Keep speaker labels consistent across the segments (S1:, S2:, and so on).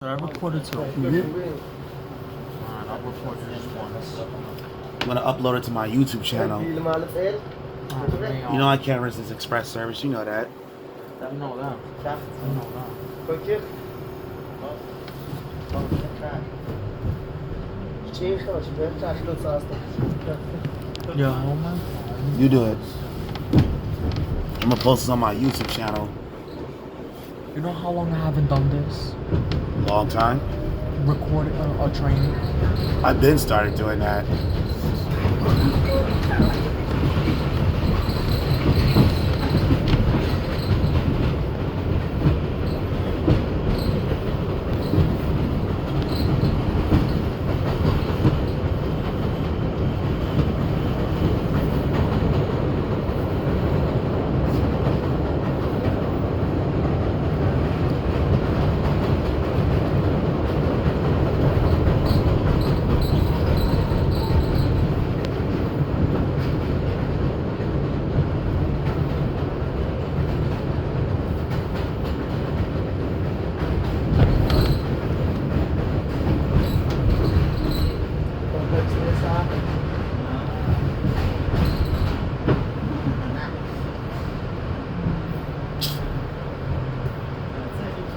S1: I recorded two. Alright, I'll record just once.
S2: I'm gonna upload it to my YouTube channel. You know I can't resist express service, you know that.
S1: I know that. I know that. Yeah, how am I?
S2: You do it. I'm gonna post this on my YouTube channel.
S1: You know how long I haven't done this?
S2: Long time.
S1: Recorded a training.
S2: I've been started doing that.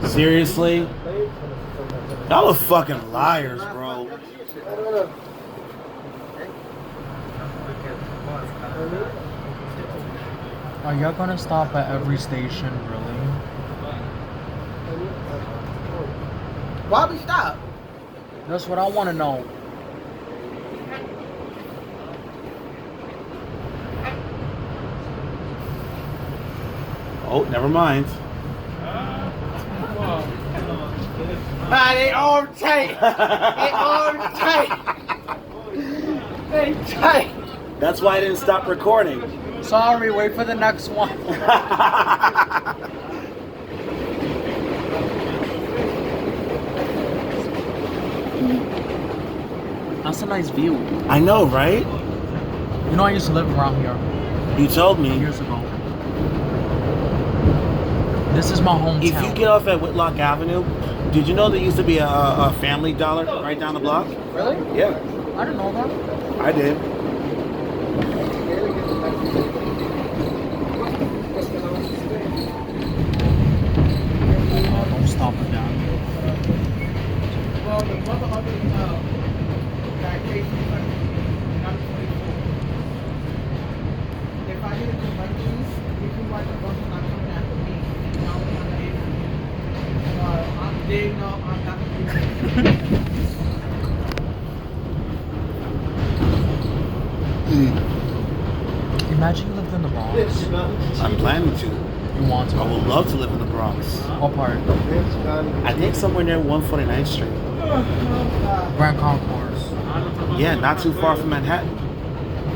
S2: Seriously? Y'all are fucking liars, bro.
S1: Are y'all gonna stop at every station, really?
S3: Why we stop?
S1: That's what I want to know.
S2: Oh, never mind.
S3: They all tight. They all tight. They tight.
S2: That's why I didn't stop recording.
S1: Sorry, wait for the next one. That's a nice view.
S2: I know, right?
S1: You know I used to live around here
S2: You told me.
S1: years ago. This is my hometown.
S2: If you get off at Whitlock Avenue, did you know there used to be a Family Dollar right down the block?
S1: Really?
S2: Yeah,
S1: I didn't know that.
S2: I did.
S1: Oh, don't stop it down.
S3: Well, the mother of that case, not 24. If I hit it with my keys, you can watch the bus not coming after me. Now I'm dead. No, I'm not.
S1: Imagine you lived in the Bronx.
S2: I'm planning to.
S1: You want to?
S2: I would love to live in the Bronx.
S1: What part?
S2: I think somewhere near 149th Street.
S1: Grand Concourse.
S2: Yeah, not too far from Manhattan.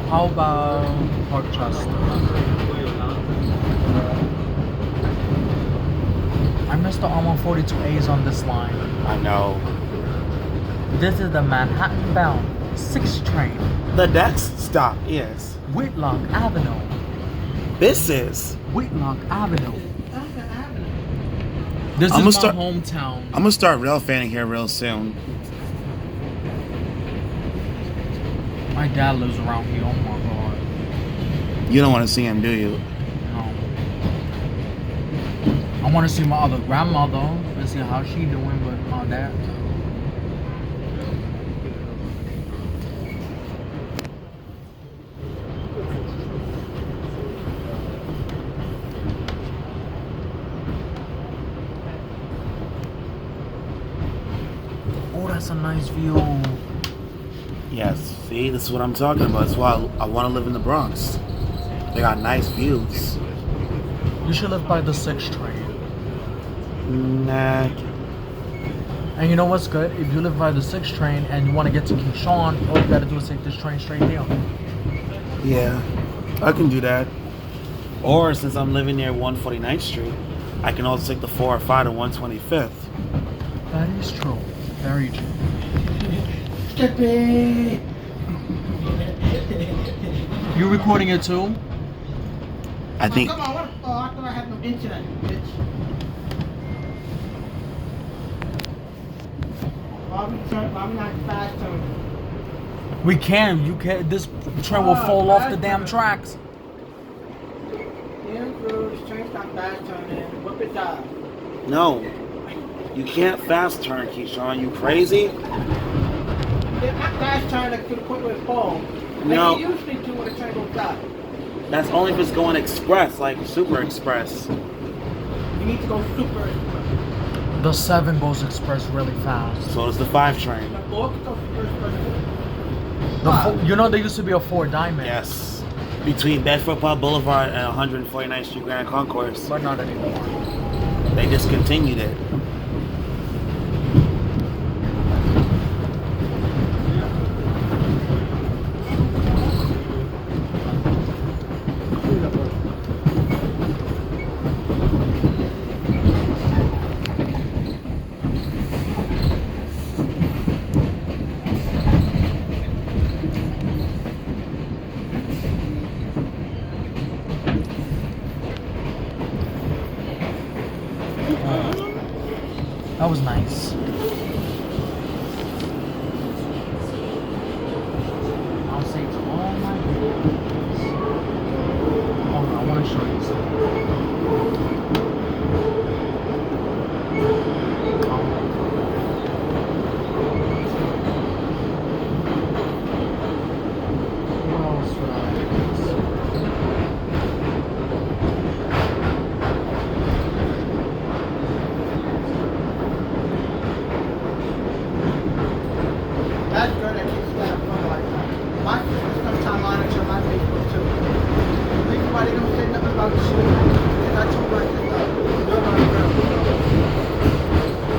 S1: How about Parkchester? I missed the R62As on this line.
S2: I know.
S1: This is the Manhattan-bound 6 train.
S2: The next stop is
S1: Whitlock Avenue.
S2: this is.
S1: Whitlock Avenue. This
S2: I'ma
S1: is my
S2: start-
S1: hometown.
S2: I'm gonna start rail fanning here real soon.
S1: My dad lives around here. Oh my god.
S2: You don't want to see him, do you?
S1: No. I want to see my other grandmother and see how she doing, but my dad. Oh, that's a nice view.
S2: Yes. See, this is what I'm talking about. That's why I want to live in the Bronx. They got nice views.
S1: You should live by the 6 train.
S2: Nah.
S1: And you know what's good? If you live by the 6 train and you want to get to Keyshawn, all you gotta do is take this train straight here.
S2: Yeah, I can do that. Or since I'm living near 149th Street, I can also take the 4 or 5 to 125th.
S1: That is true. Very true. You recording it too?
S2: I think.
S3: Come on, what? Oh, I thought I had no internet, bitch. Why we not fast turning?
S1: We can. You can. This train will fall off the damn
S3: fast
S1: tracks.
S3: Yeah, bro, this train's not fast turning. Whip it up.
S2: No. You can't fast turn, Keyshawn. You crazy?
S3: They're not fast turning to the point where it falls.
S2: No.
S3: Like you usually do when the train goes up.
S2: That's only if it's going express, like super express.
S3: You need to go super express.
S1: The 7 goes express really fast.
S2: So does the 5 train.
S3: The 4 can go super express.
S1: You know there used to be a 4 Diamond.
S2: Yes. Between Bedford Park Boulevard and 149th Street Grand Concourse.
S1: But not anymore.
S2: They discontinued it.
S1: That was nice. I'll say to all my kids. Oh no, I want to show you something. What else would I
S3: That's good that keeps that up front like that. My sister sometimes monitor my Facebook too. The reason why they don't say nothing about you is I told my sister, you're my girl.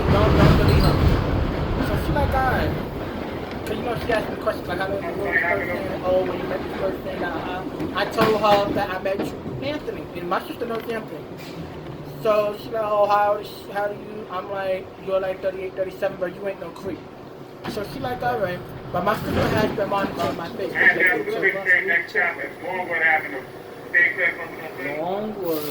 S3: Don't believe her. So she like, alright. Cause you know she asked me questions like, how did you know this person? Oh, when you met this person, I told her that I met Anthony, and my sister knows Anthony. So she like, oh, how do you? I'm like, you're like 38, 37, but you ain't no creep. So she like, alright, but my sister has been monitoring my Facebook.
S4: And there's a big next stop at Onboard Avenue.
S3: Longwood.